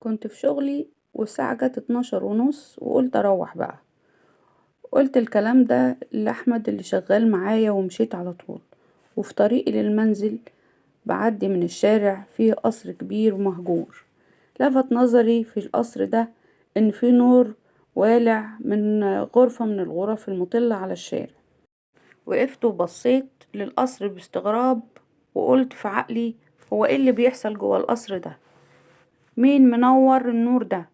كنت في شغلي والساعة جت 12:30 وقلت اروح بقى. قلت الكلام ده لأحمد اللي شغال معايا ومشيت على طول. وفي طريقي للمنزل بعدي من الشارع فيه قصر كبير ومهجور. لفت نظري في القصر ده ان فيه نور والع من غرفة من الغرف المطلة على الشارع. وقفت وبصيت للقصر باستغراب وقلت في عقلي: هو ايه اللي بيحصل جوه القصر ده؟ مين منور النور ده؟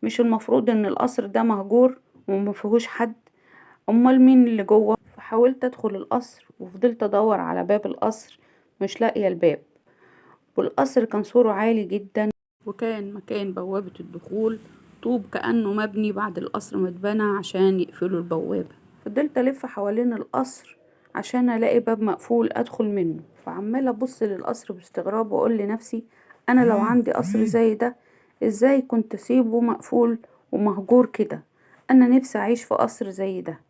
مش المفروض ان القصر ده مهجور ومفيهوش حد؟ امال مين اللي جوه؟ فحاولت ادخل القصر وفضلت ادور على باب القصر، مش لاقيه الباب. والقصر كان سوره عالي جدا، وكان مكان بوابة الدخول طوب كأنه مبني بعد القصر ما اتبنى عشان يقفلوا البوابة. فضلت الف حوالين القصر عشان الاقي باب مقفول ادخل منه، فعمالة ابص للقصر باستغراب واقول لنفسي: انا لو عندي قصر زي ده ازاي كنت اسيبه مقفول ومهجور كده؟ انا نفسي اعيش في قصر زي ده.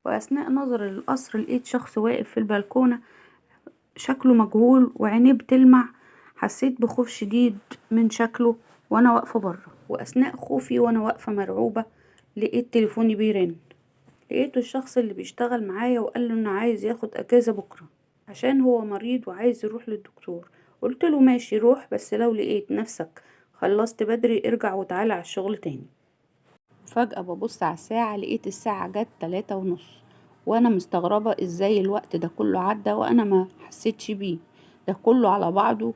واثناء نظري للقصر لقيت شخص واقف في البلكونة، شكله مجهول وعينيه بتلمع. حسيت بخوف شديد من شكله وانا واقفة بره، واثناء خوفي وانا واقفة مرعوبة لقيت تليفوني بيرن. لقيته الشخص اللي بيشتغل معايا وقال له انه عايز ياخد اجازة بكرة عشان هو مريض وعايز يروح للدكتور. قلت له ماشي روح، بس لو لقيت نفسك خلصت بدري ارجع وتعالى على الشغل تاني. فجأة ببص على الساعة لقيت الساعة جت 3:30، وانا مستغربة ازاي الوقت ده كله عدى وانا ما حسيتش بيه. ده كله على بعضه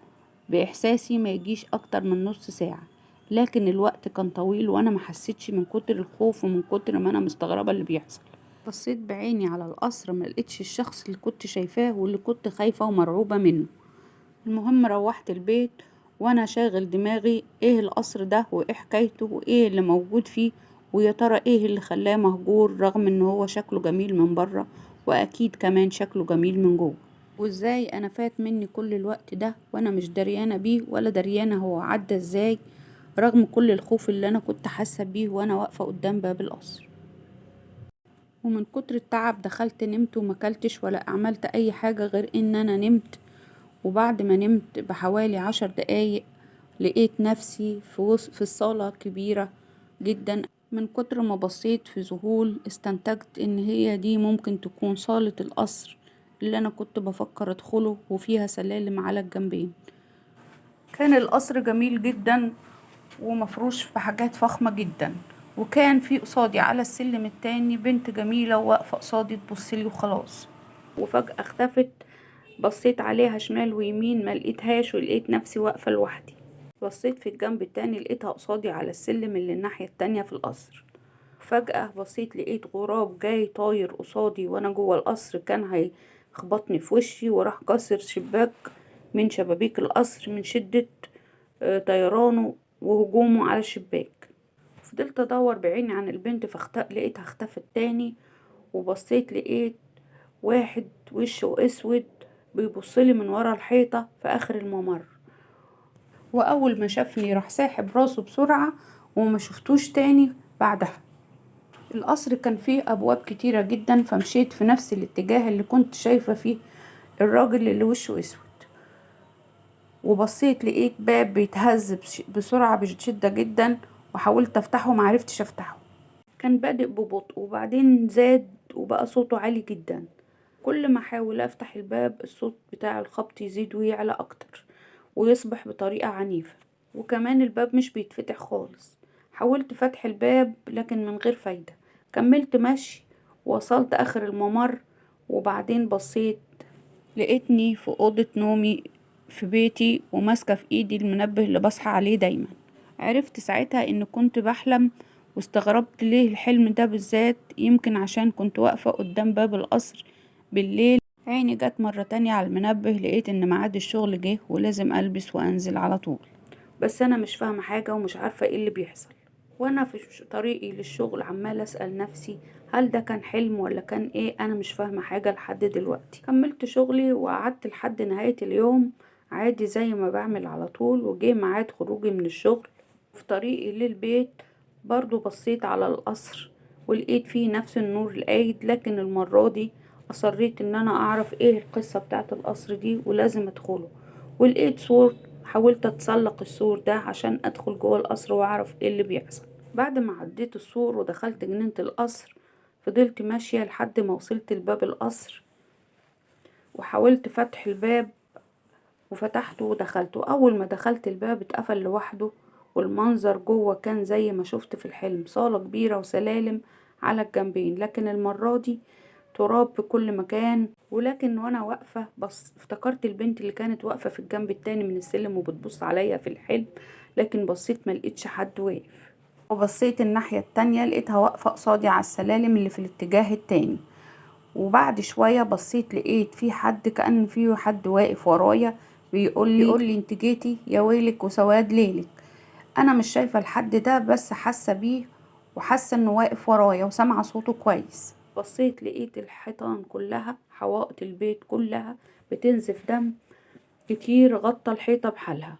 باحساسي ما يجيش اكتر من نص ساعة، لكن الوقت كان طويل وانا ما حسيتش من كتر الخوف ومن كتر ما انا مستغربة اللي بيحصل. بصيت بعيني على القصر ما لقيتش الشخص اللي كنت شايفاه واللي كنت خايفة ومرعوبة منه. المهم روحت البيت وانا شاغل دماغي ايه القصر ده وايه حكايته وايه اللي موجود فيه، ويا ترى ايه اللي خلاه مهجور رغم ان هو شكله جميل من بره واكيد كمان شكله جميل من جوه. وازاي انا فات مني كل الوقت ده وانا مش دريانة بيه ولا دريانة هو عدى ازاي، رغم كل الخوف اللي انا كنت حاسة بيه وانا واقفة قدام باب القصر. ومن كتر التعب دخلت نمت ومكلتش ولا عملت اي حاجة غير ان انا نمت. وبعد ما نمت بحوالي 10 دقايق لقيت نفسي في الصالة كبيرة جدا. من كتر ما بصيت في ذهول استنتجت ان هي دي ممكن تكون صالة القصر اللي انا كنت بفكر ادخله، وفيها سلالم على الجنبين. كان القصر جميل جدا ومفروش بحاجات فخمة جدا، وكان في قصادي على السلم التاني بنت جميلة واقفة قصادي تبصلي وخلاص. وفجأة اختفت. بصيت عليها شمال ويمين ما لقيتهاش، ولقيت نفسي واقفة لوحدي. بصيت في الجنب التاني لقيتها قصادي على السلم اللي الناحية التانية في القصر. فجأة بصيت لقيت غراب جاي طاير قصادي وانا جوه القصر، كان هيخبطني في وشي وراح كسر شباك من شبابيك القصر من شدة طيرانه وهجومه على الشباك. فضلت ادور بعيني عن البنت لقيتها اختفت تاني. وبصيت لقيت واحد وشه اسود بيبصلي من ورا الحيطة في اخر الممر، واول ما شافني راح ساحب راسه بسرعة وما شفتوش تاني بعدها. القصر كان فيه ابواب كتيرة جدا، فمشيت في نفس الاتجاه اللي كنت شايفة فيه الراجل اللي وشه اسود. وبصيت لقيت باب بيتهز بسرعة بشدة جدا، وحاولت افتحه معرفتش افتحه. كان بادئ ببطء وبعدين زاد وبقى صوته عالي جدا. كل ما احاول افتح الباب الصوت بتاع الخبط يزيد ويعلى اكتر ويصبح بطريقة عنيفة، وكمان الباب مش بيتفتح خالص. حاولت فتح الباب لكن من غير فايدة. كملت مشي ووصلت اخر الممر، وبعدين بصيت لقيتني في أوضة نومي في بيتي وماسكة في ايدي المنبه اللي بصحى عليه دايما. عرفت ساعتها ان كنت بحلم، واستغربت ليه الحلم ده بالذات. يمكن عشان كنت واقفة قدام باب القصر بالليل. عيني جت مرة تانية على المنبه لقيت ان ميعاد الشغل جه ولازم البس وانزل على طول. بس انا مش فاهمة حاجة ومش عارفة ايه اللي بيحصل. وانا في طريقي للشغل عمالة اسأل نفسي هل ده كان حلم ولا كان ايه؟ انا مش فاهمة حاجة لحد دلوقتي. كملت شغلي وقعدت لحد نهاية اليوم عادي زي ما بعمل على طول. وجه ميعاد خروجي من الشغل، في طريقي للبيت برضو بصيت على القصر ولقيت فيه نفس النور القايد، لكن المرة دي اصريت ان انا اعرف ايه القصة بتاعت القصر دي ولازم ادخله. ولقيت حاولت اتسلق السور ده عشان ادخل جوه القصر واعرف ايه اللي بيحصل. بعد ما عديت السور ودخلت جنينة القصر، فضلت ماشية لحد ما وصلت لباب القصر، وحاولت فتح الباب وفتحته ودخلته. اول ما دخلت الباب اتقفل لوحده، والمنظر جوه كان زي ما شفت في الحلم، صالة كبيرة وسلالم على الجنبين، لكن المرة دي تراب في كل مكان. ولكن وانا واقفة بس افتكرت البنت اللي كانت واقفة في الجنب التاني من السلم وبتبص عليا في الحلم، لكن بصيت ملقتش حد واقف، وبصيت الناحية التانية لقيتها واقفة قصادي على السلالم اللي في الاتجاه التاني. وبعد شوية بصيت لقيت في حد، كأن في حد واقف ورايا بيقول لي انت جيتي يا ويلك وسواد ليلك. انا مش شايفة الحد ده بس حاسة بيه، وحاسة انه واقف ورايا وسامعة صوته كويس. بصيت لقيت الحيطان كلها، حوائط البيت كلها بتنزف دم كتير غطى الحيطة بحالها،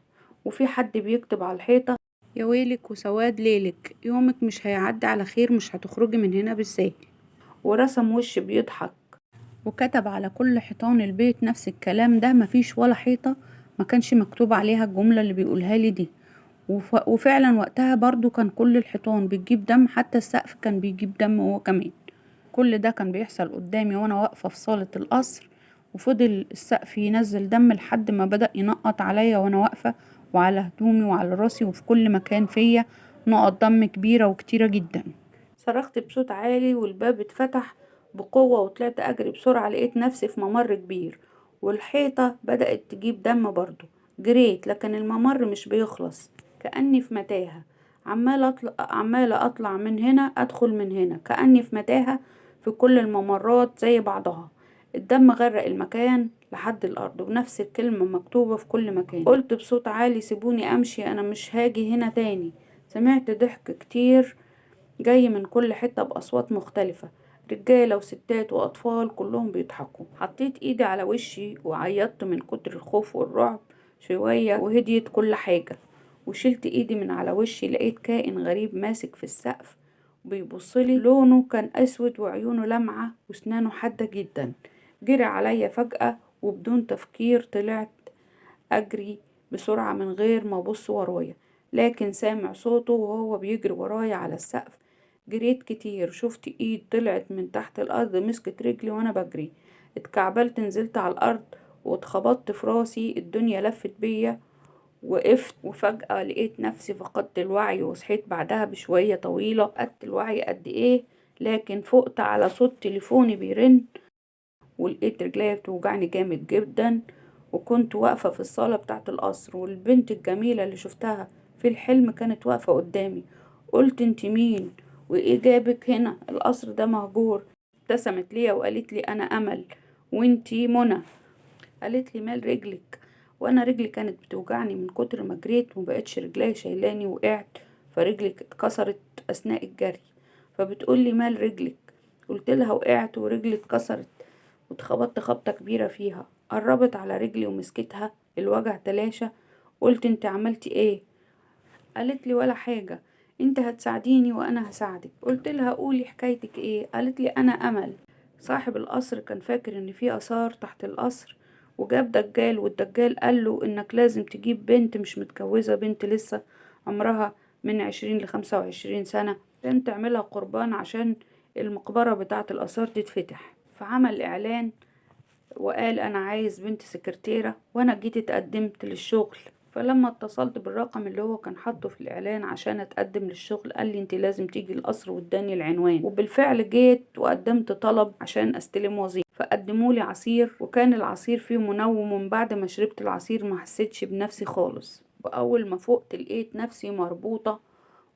وفي حد بيكتب على الحيطة يا ويلك وسواد ليلك، يومك مش هيعدي على خير، مش هتخرجي من هنا بالسهل. ورسم وش بيضحك، وكتب على كل حيطان البيت نفس الكلام ده، مفيش ولا حيطة ما كانش مكتوب عليها الجملة اللي بيقولها لي دي. وفعلا وقتها برضو كان كل الحيطان بتجيب دم، حتى السقف كان بيجيب دم هو كمان. كل ده كان بيحصل قدامي وانا واقفة في صالة القصر، وفضل السقف ينزل دم لحد ما بدأ ينقط عليا وانا واقفة، وعلى هدومي وعلى راسي وفي كل مكان فيا نقط دم كبيرة وكتيرة جدا. صرخت بصوت عالي والباب اتفتح بقوة، وطلعت أجري بسرعة، لقيت نفسي في ممر كبير والحيطة بدأت تجيب دم برضو. جريت لكن الممر مش بيخلص، كأني في متاهة، عمالة أطلع من هنا أدخل من هنا، كأني في متاهة في كل الممرات زي بعضها. الدم غرق المكان لحد الأرض، ونفس الكلمة مكتوبة في كل مكان. قلت بصوت عالي سيبوني أمشي، أنا مش هاجي هنا تاني. سمعت ضحك كتير جاي من كل حتة بأصوات مختلفة، رجالة وستات وأطفال كلهم بيضحكوا. حطيت إيدي على وشي وعيطت من كتر الخوف والرعب. شوية وهديت كل حاجة، وشلت إيدي من على وشي لقيت كائن غريب ماسك في السقف وبيبصلي. لونه كان أسود وعيونه لمعة وسنانه حادة جدا. جري عليا فجأة وبدون تفكير طلعت أجري بسرعة من غير ما أبص ورايا، لكن سامع صوته وهو بيجري ورايا على السقف. جريت كتير، شفت ايد طلعت من تحت الارض مسكت رجلي وانا بجري، اتكعبلت نزلت على الارض واتخبطت في راسي، الدنيا لفت بيا، وقفت وفجأة لقيت نفسي فقدت الوعي، وصحيت بعدها بشوية طويلة. فقدت الوعي قد ايه، لكن فقت على صوت تليفوني بيرن، ولقيت رجليا بتوجعني جامد جدا. وكنت واقفة في الصالة بتاعة القصر، والبنت الجميلة اللي شفتها في الحلم كانت واقفة قدامي. قلت انت مين وايه جابك هنا؟ القصر ده مهجور. ابتسمت ليا وقالت لي انا امل، وانتي منى. قالت لي مال رجلك؟ وانا رجلي كانت بتوجعني من كتر ما جريت، ومبقتش رجلي شايلاني، وقعت فرجلي اتكسرت اثناء الجري. فبتقول لي مال رجلك؟ قلت لها وقعت ورجلي اتكسرت واتخبطت خبطة كبيرة فيها. قربت على رجلي ومسكتها، الوجع تلاشى. قلت انت عملتي ايه؟ قالت لي ولا حاجة، انت هتساعديني وانا هساعدك. قلت لها قولي حكايتك ايه؟ قالت لي انا امل. صاحب القصر كان فاكر ان في اثار تحت القصر، وجاب دجال، والدجال قال له انك لازم تجيب بنت مش متجوزة، بنت لسه عمرها من 20 ل25 سنة، عشان تعملها قربان عشان المقبرة بتاعة الآثار تتفتح. فعمل إعلان وقال أنا عايز بنت سكرتيرة، وأنا جيت اتقدمت للشغل. فلما اتصلت بالرقم اللي هو كان حاطه في الإعلان عشان اتقدم للشغل، قال لي انت لازم تيجي القصر، واداني العنوان. وبالفعل جيت وقدمت طلب عشان استلم وظيفة. فقدموا لي عصير، وكان العصير فيه منوم، ومن بعد ما شربت العصير ما حسيتش بنفسي خالص. وأول ما فقت لقيت نفسي مربوطة،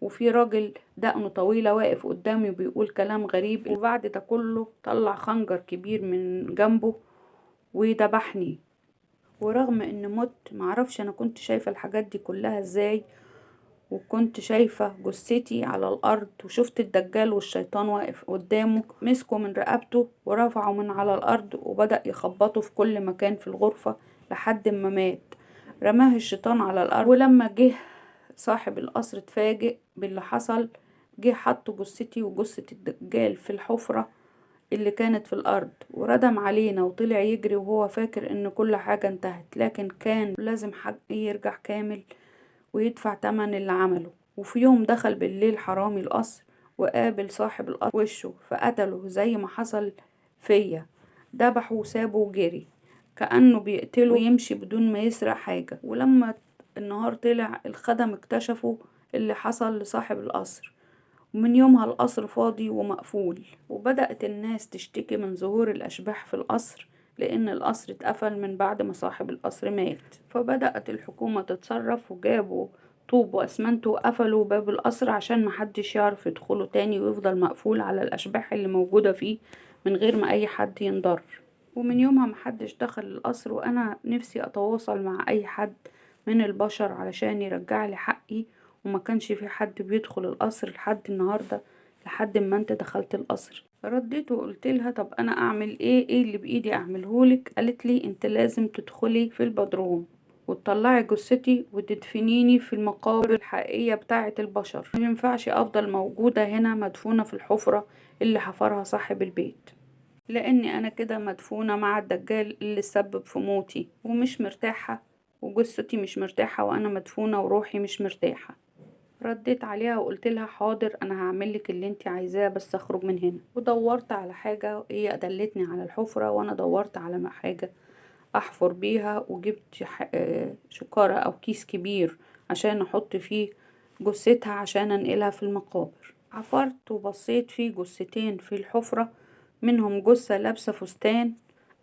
وفي راجل دقنه طويلة واقف قدامي وبيقول كلام غريب. وبعد ده كله طلع خنجر كبير من جنبه وذبحني. ورغم ان مت، معرفش انا كنت شايفة الحاجات دي كلها ازاي، وكنت شايفة جثتي على الارض، وشفت الدجال والشيطان واقف قدامه، مسكه من رقبته ورفعه من على الارض وبدأ يخبطه في كل مكان في الغرفة لحد ما مات. رماه الشيطان على الارض. ولما جه صاحب القصر اتفاجئ باللي حصل، جه حط جثتي وجثة الدجال في الحفرة اللي كانت في الأرض، وردم علينا وطلع يجري وهو فاكر إن كل حاجة انتهت، لكن كان لازم حق يرجع كامل ويدفع تمن اللي عمله. وفي يوم دخل بالليل حرامي القصر وقابل صاحب القصر وشه فقتله زي ما حصل فيا، ذبحه وسابه وجري كأنه بيقتله ويمشي بدون ما يسرق حاجة. ولما النهار طلع الخدم اكتشفوا اللي حصل لصاحب القصر، ومن يومها القصر فاضي ومقفول. وبدأت الناس تشتكي من ظهور الأشباح في القصر، لأن القصر اتقفل من بعد ما صاحب القصر مات. فبدأت الحكومة تتصرف وجابوا طوب وأسمنت وقفلوا باب القصر عشان محدش يعرف يدخله تاني، ويفضل مقفول على الأشباح اللي موجودة فيه من غير ما أي حد ينضر. ومن يومها محدش دخل القصر، وأنا نفسي أتواصل مع أي حد من البشر علشان يرجعلي حقي. وما كانش في حد بيدخل القصر لحد النهاردة، لحد ما انت دخلت القصر. رديت وقلت لها طب انا اعمل ايه اللي بايدي اعملهولك؟ قالت لي انت لازم تدخلي في البدروم وتطلعي جثتي وتدفنيني في المقابر الحقيقية بتاعة البشر. ما ينفعش افضل موجودة هنا مدفونة في الحفرة اللي حفرها صاحب البيت، لاني انا كده مدفونة مع الدجال اللي سبب في موتي ومش مرتاحة، وجثتي مش مرتاحة وانا مدفونة وروحي مش مرتاحة. رديت عليها وقلت لها حاضر، انا هعملك اللي انت عايزاه بس اخرج من هنا. ودورت على حاجة، هي دلتني على الحفرة وانا دورت على حاجة احفر بيها، وجبت شكارة او كيس كبير عشان احط فيه جثتها عشان انقلها في المقابر. عفرت وبصيت فيه جثتين في الحفرة، منهم جثة لابسة فستان.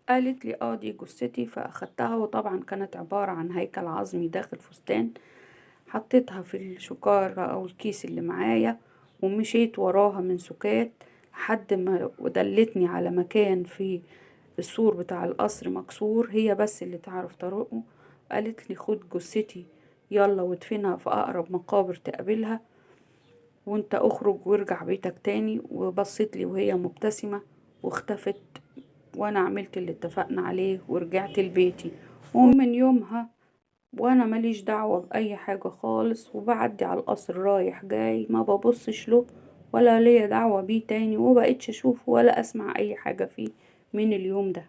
قالت لي دي جثتي، فاخدتها، وطبعا كانت عبارة عن هيكل عظمي داخل فستان. حطيتها في الشكارة او الكيس اللي معايا ومشيت وراها من سكات لحد ما ودلتني على مكان في السور بتاع القصر مكسور، هي بس اللي تعرف طرقه. قالت لي خد جثتي يلا وادفنها في اقرب مقابر تقابلها، وانت اخرج وارجع بيتك تاني. وبصيت لي وهي مبتسمة واختفت، وانا عملت اللي اتفقنا عليه ورجعت لبيتي. ومن يومها وانا ماليش دعوة باي حاجة خالص، وبعدي على القصر رايح جاي ما ببصش له ولا ليا دعوة بيه تاني، ومبقتش اشوف ولا اسمع اي حاجة فيه من اليوم ده.